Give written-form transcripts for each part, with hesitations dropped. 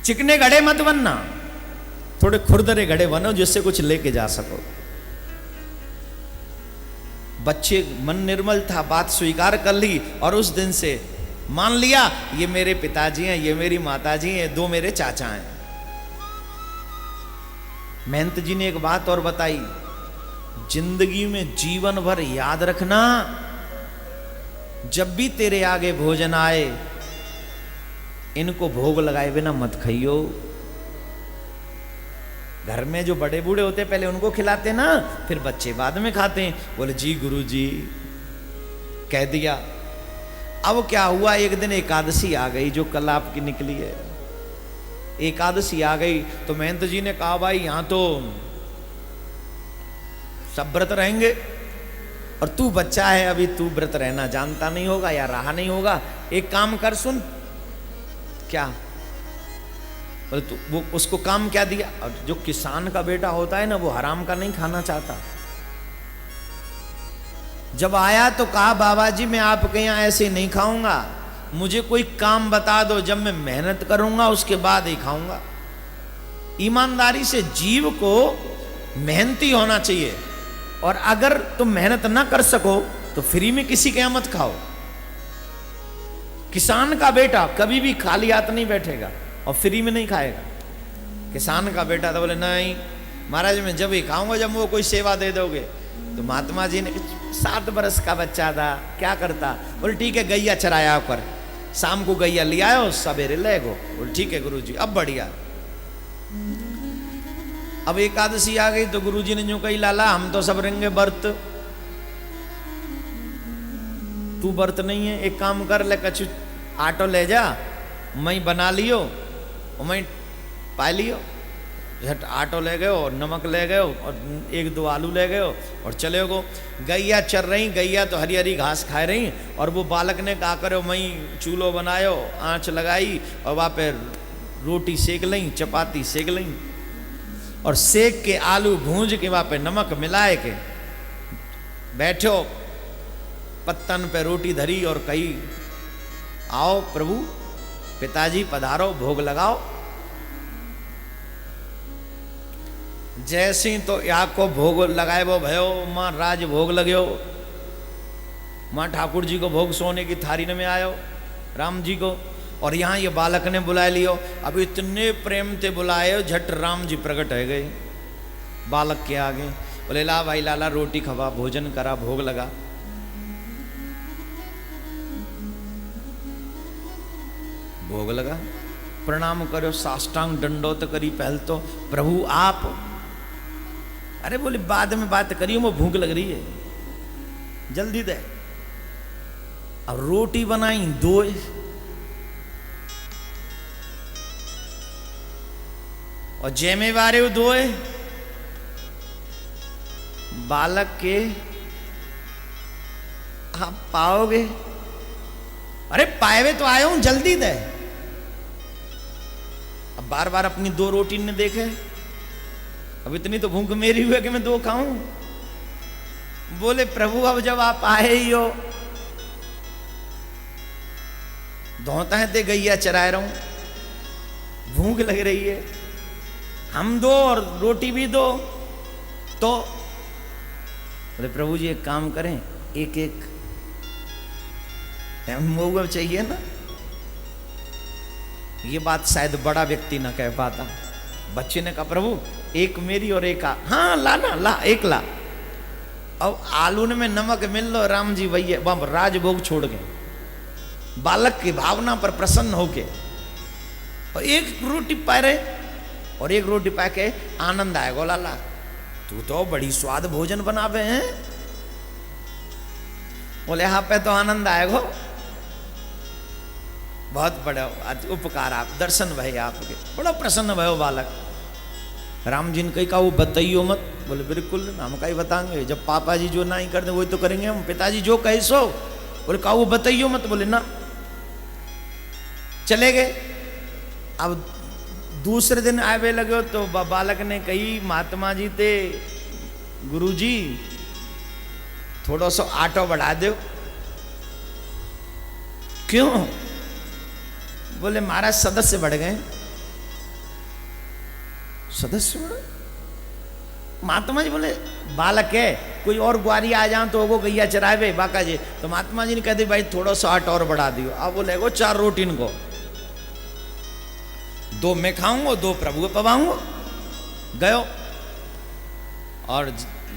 चिकने घड़े मत बनना, थोड़े खुरदरे घड़े बनो जिससे कुछ लेके जा सको। बच्चे मन निर्मल था, बात स्वीकार कर ली और उस दिन से मान लिया ये मेरे पिताजी हैं, ये मेरी माताजी हैं, दो मेरे चाचा हैं। महंत जी ने एक बात और बताई, जिंदगी में जीवन भर याद रखना, जब भी तेरे आगे भोजन आए इनको भोग लगाए बिना मत खाइयो। घर में जो बड़े बूढ़े होते पहले उनको खिलाते ना, फिर बच्चे बाद में खाते हैं। बोले जी गुरु जी कह दिया। अब क्या हुआ, एक दिन एकादशी आ गई जो कल आपकी निकली है। एकादशी आ गई तो महंत जी ने कहा भाई यहां तो सब व्रत रहेंगे और तू बच्चा है, अभी तू व्रत रहना जानता नहीं होगा या रहा नहीं होगा। एक काम कर, सुन। क्या? बोले तू वो उसको काम क्या दिया? और जो किसान का बेटा होता है ना वो हराम का नहीं खाना चाहता। जब आया तो कहा बाबा जी मैं आपके यहाँ ऐसे नहीं खाऊंगा, मुझे कोई काम बता दो, जब मैं मेहनत करूंगा उसके बाद ही खाऊंगा। ईमानदारी से जीव को मेहनती होना चाहिए, और अगर तुम मेहनत ना कर सको तो फ्री में किसी के यहाँ मत खाओ। किसान का बेटा कभी भी खाली हाथ नहीं बैठेगा और फ्री में नहीं खाएगा। किसान का बेटा तो बोले नहीं महाराज मैं जब ही खाऊंगा जब वो कोई सेवा दे दोगे। तो महात्मा जी ने 7 बरस का बच्चा था, क्या करता? बोले ठीक है गैया चराया कर, शाम को गैया ले आयो सवेरे ले गो। बोले ठीक है गुरुजी। अब बढ़िया। अब एकादशी आ गई तो गुरुजी ने जो कही लाला हम तो सब रहेंगे व्रत, तू व्रत नहीं है, एक काम कर ले कछु आटो ले जा, मैं बना लियो और मैं पा लियो। झट आटो ले गए और नमक ले गए और 1-2 आलू ले गए और चले गो। गैया चर रही, गैया तो हरी हरी घास खा रही, और वो बालक ने कहा करो मैं चूल्हो बनायो, आँच लगाई और वहाँ पे रोटी सेक लई, चपाती सेक लई, और सेक के आलू भूंज के वहाँ पे नमक मिलाए के बैठो, पत्तन पे रोटी धरी और कही आओ प्रभु पिताजी पधारो भोग लगाओ। जैसे तो या को भोग लगाए वो भयो, माँ राज भोग लग्यो, माँ ठाकुर जी को भोग सोने की थारी में आयो राम जी को, और यहाँ ये बालक ने बुला लियो। अब इतने प्रेम से बुलाए झट राम जी प्रकट है गए बालक के आगे। बोले ला भाई लाला रोटी खवा, भोजन करा, भोग लगा। भोग लगा, प्रणाम करो, साष्टांग दंडोत करी पहल तो प्रभु आप। अरे बोले बाद में बात करियो, वो भूख लग रही है जल्दी दे। अब रोटी बनाई 2, और जिम्मेवार 2 बालक के आप पाओगे? अरे पाए तो आए हूं जल्दी दे। अब बार बार अपनी 2 रोटी ने देखे, अब इतनी तो भूख मेरी हुई कि मैं 2 खाऊं। बोले प्रभु अब जब आप आए ही हो, धोता है ते गैया चराए रहूं, भूख लग रही है, हम 2 और रोटी भी 2। तो बोले प्रभु जी एक काम करें, एक मोग चाहिए ना। ये बात शायद बड़ा व्यक्ति ना कह पाता। बच्चे ने कहा प्रभु एक मेरी और एक हाँ ला ना, ला एक ला। अब आलू में नमक मिल लो राम जी भैया, वह राजभोग छोड़ गए बालक की भावना पर प्रसन्न होके, और एक रोटी पा रहे और एक रोटी पा के आनंद आएगा। लाला तू तो बड़ी स्वाद भोजन बनावे हैं। बोले हाँ पे तो आनंद आएगा, बहुत बड़ा उपकार आप दर्शन भय आपके, बड़ा प्रसन्न भयो बालक। राम जी ने कहा वो बताइयो मत। बोले बिल्कुल हम का ही बताएंगे, जब पापा जी जो ना ही कर दे वही तो करेंगे हम, पिताजी जो कहे सो। बोले कहा वो बताइयो मत। बोले ना। चले गए। अब दूसरे दिन आवे लगे तो बालक ने कही महात्मा जी ते गुरु जी थोड़ा सा आटो बढ़ा दो। क्यों? बोले महाराज सदस्य बढ़ गए। सदस्य बड़े। महात्मा जी बोले बालक है, कोई और ग्वारी आ जाए तो वो गैया चरावे बाका जी। तो महात्मा जी ने कहते भाई थोड़ा सा आट और बढ़ा दियो। अब बोले वो 4 रोटी इनको, 2 मैं खाऊंगा, 2 प्रभु को पवाऊंगा। गयो और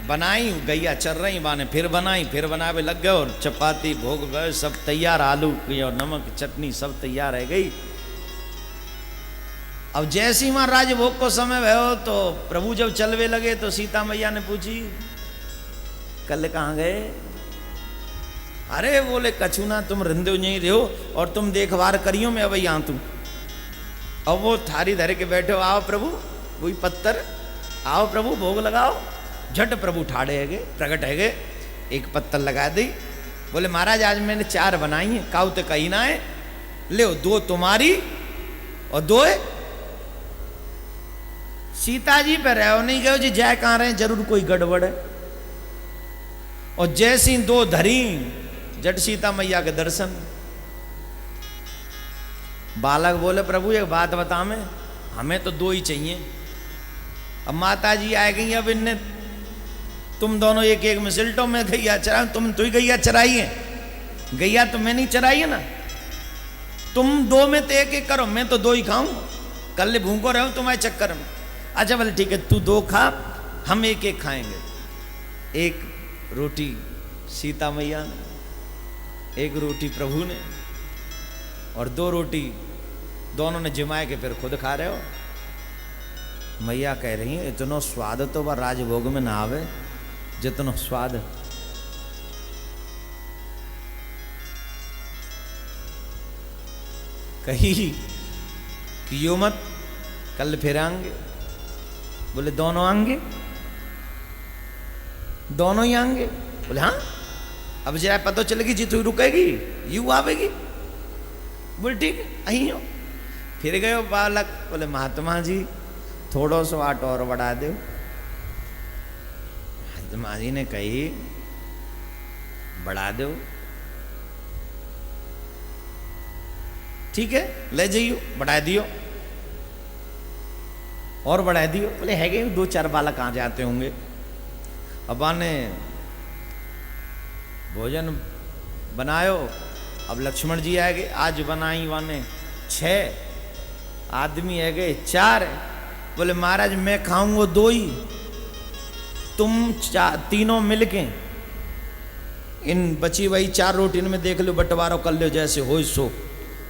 बनाई, गैया चर रही बाने, फिर बनाई, फिर बनावे लग गए और चपाती भोग गए सब तैयार, आलू की और नमक चटनी सब तैयार रह गई। अब जैसे ही वहां राजभोग को समय भयो तो प्रभु जब चलवे लगे तो सीता मैया ने पूछी कल कहाँ गए? अरे बोले कछुना तुम रंदे नहीं रहो और तुम देखभाल करियो, मैं अब यहाँ तू। अब वो थारी धरे के बैठे हो, आओ प्रभु वही पत्थर, आओ प्रभु भोग लगाओ। झट प्रभु ठाड़े है गए, प्रकट है गए, एक पत्थर लगा दी। बोले महाराज आज मैंने 4 बनाई है, काउ तो कहीं ना है, ले 2 तुम्हारी और 2 है सीता जी पे। रहो नहीं गयो जी, जाए कहाँ रहे, जरूर कोई गड़बड़ है। और जैसी 2 धरी जट सीता मैया के दर्शन। बालक बोले प्रभु एक बात बता, में हमें तो 2 ही चाहिए। अब माता जी आ गई, अब इनने तुम दोनों एक एक मिसल्टो में गैया चरा, तुम तो ही गैया चराई है, गैया तो मैं नहीं चराई है ना। तुम 2 में तो एक एक करो, मैं तो 2 ही खाऊं, कल भूखो रहो तुम्हारे चक्कर में। अच्छा बोले ठीक है तू 2 खा, हम एक एक खाएंगे। 1 रोटी सीता मैया ने, 1 रोटी प्रभु ने और 2 रोटी दोनों ने जिमाए के फिर खुद खा रहे हो। मैया कह रही है इतना स्वाद तो वह राजभोग में ना आवे जितना स्वाद। कही कि यो मत कल फिर आएंगे। बोले दोनों आएंगे, दोनों ही आएंगे। बोले हाँ, अब जरा पता चलेगी जी तू रुकेगी यू आवेगी। बोले ठीक है अही हो। फिर गए बालक, बोले महात्मा जी थोड़ा सा आट और बढ़ा दो। महात्मा जी ने कही बढ़ा दो, ठीक है ले जाइयो, बढ़ा दियो और बढ़ा दियो। बोले है गए 2-4 बालक आ जाते होंगे। अब आने भोजन बनायो। अब लक्ष्मण जी आ गए, आज बनाई वाने 6 आदमी है गए 4। बोले महाराज मैं खाऊंगा 2 ही, तुम तीनों मिलके इन बची वही 4 रोटी इनमें देख लो बंटवारा कर लो जैसे हो सो,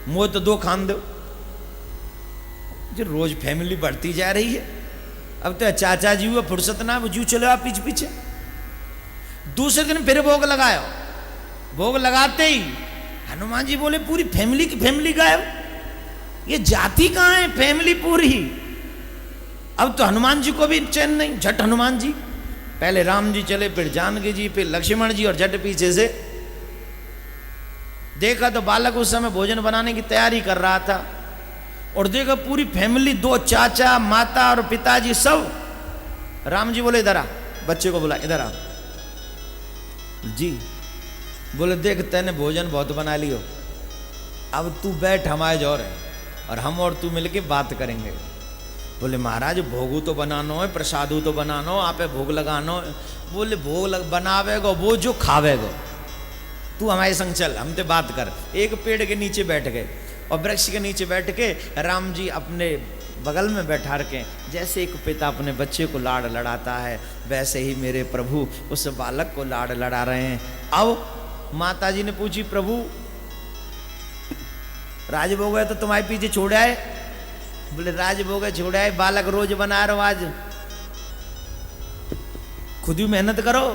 मुँह तो 2 खान दो। जो रोज फैमिली बढ़ती जा रही है, अब तो चाचा जी हुआ फुर्सत ना, वो जू चलो आप पीछे पीछे। दूसरे दिन फिर भोग लगायो। भोग लगाते ही हनुमान जी बोले पूरी फैमिली की फैमिली गायब, ये जाति कहाँ है, फैमिली पूरी। अब तो हनुमान जी को भी चैन नहीं। झट हनुमान जी, पहले राम जी चले, फिर जानकी जी, फिर लक्ष्मण जी और झट पीछे से देखा तो बालक उस समय भोजन बनाने की तैयारी कर रहा था। और देखा पूरी फैमिली, 2 चाचा माता और पिताजी सब। राम जी बोले इधर आ, बच्चे को बोला इधर आ जी। बोले देख तैने भोजन बहुत बना लियो, अब तू बैठ हमारे जोर है और हम और तू मिलके बात करेंगे। बोले महाराज भोगू तो बनानो है, प्रसादू तो बनानो, आप भोग लगानो। बोले भोग बनावेगो वो जो खावेगो, तू हमारे संग चल, हमसे बात कर। एक पेड़ के नीचे बैठ गए और वृक्ष के नीचे बैठ के राम जी अपने बगल में बैठा के, जैसे एक पिता अपने बच्चे को लाड़ लड़ाता है वैसे ही मेरे प्रभु उस बालक को लाड़ लड़ा रहे हैं। अब माता जी ने पूछी प्रभु राजभोग है तो तुम्हारे पीछे छोड़ा है? बोले राजभोग है छोड़ा है, बालक रोज बना रहा हूं, आज खुद ही मेहनत करो।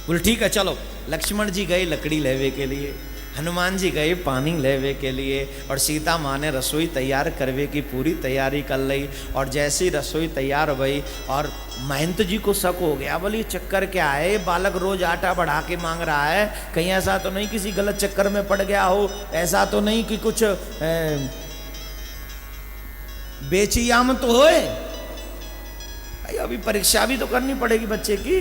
बोले ठीक है चलो। लक्ष्मण जी गए लकड़ी लेवे के लिए, हनुमान जी गए पानी लेवे के लिए, और सीता माँ ने रसोई तैयार करवे की पूरी तैयारी कर ली। और जैसी रसोई तैयार हुई और महंत जी को शक हो गया, बोले ये चक्कर क्या है, बालक रोज आटा बढ़ा के मांग रहा है, कहीं ऐसा तो नहीं किसी गलत चक्कर में पड़ गया हो, ऐसा तो नहीं कि कुछ बेचियाम तो होए। भाई अभी परीक्षा भी तो करनी पड़ेगी बच्चे की,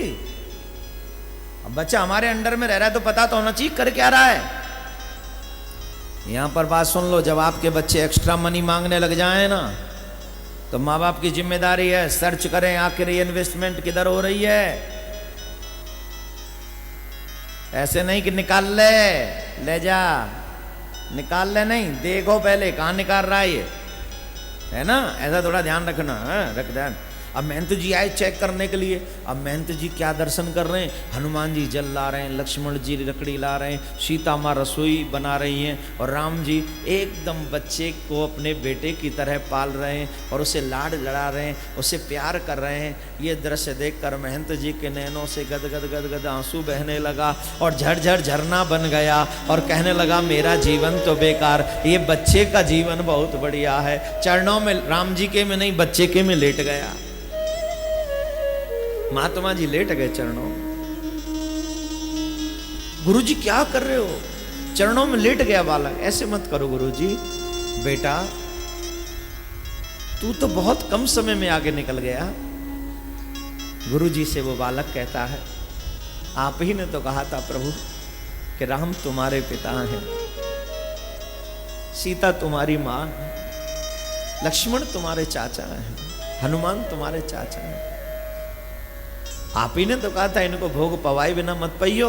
अब बच्चा हमारे अंडर में रह रहा है तो पता तो होना चाहिए कर क्या रहा है। यहां पर बात सुन लो, जब आपके बच्चे एक्स्ट्रा मनी मांगने लग जाए ना तो माँ बाप की जिम्मेदारी है सर्च करें आखिर ये इन्वेस्टमेंट किधर हो रही है। ऐसे नहीं कि निकाल ले जा, निकाल ले नहीं, देखो पहले कहाँ निकाल रहा है ये, है ना। ऐसा थोड़ा ध्यान रखना है, रख ध्यान। अब महंत जी आए चेक करने के लिए। अब महंत जी क्या दर्शन कर रहे हैं, हनुमान जी जल ला रहे हैं, लक्ष्मण जी लकड़ी ला रहे हैं, सीता माँ रसोई बना रही हैं, और राम जी एकदम बच्चे को अपने बेटे की तरह पाल रहे हैं और उसे लाड लड़ा रहे हैं, उसे प्यार कर रहे हैं। ये दृश्य देखकर महंत जी के नैनों से गद गद गद गद आंसू बहने लगा और झरझर झरना बन गया और कहने लगा मेरा जीवन तो बेकार, ये बच्चे का जीवन बहुत बढ़िया है। चरणों में, राम जी के में नहीं, बच्चे के में लेट गया। महात्मा जी लेट गए चरणों में। गुरुजी क्या कर रहे हो, चरणों में लेट गया बालक। ऐसे मत करो गुरुजी, बेटा तू तो बहुत कम समय में आगे निकल गया। गुरुजी से वो बालक कहता है, आप ही ने तो कहा था प्रभु कि राम तुम्हारे पिता हैं, सीता तुम्हारी मां है, लक्ष्मण तुम्हारे चाचा हैं, हनुमान तुम्हारे चाचा हैं। आप ही ने तो कहा था इनको भोग पवाए बिना मत पइयो।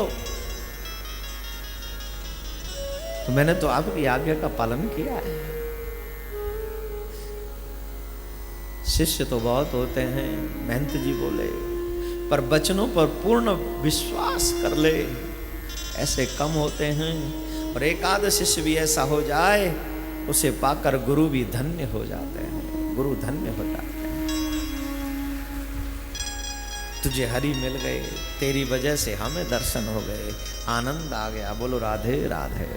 तो मैंने तो आपकी आज्ञा का पालन किया है। शिष्य तो बहुत होते हैं, महंत जी बोले, पर बचनों पर पूर्ण विश्वास कर ले ऐसे कम होते हैं। और एकाध शिष्य भी ऐसा हो जाए, उसे पाकर गुरु भी धन्य हो जाते हैं, गुरु धन्य हो जाते हैं। तुझे हरि मिल गए, तेरी वजह से हमें दर्शन हो गए, आनंद आ गया। बोलो राधे राधे।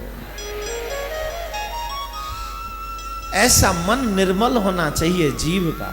ऐसा मन निर्मल होना चाहिए जीव का।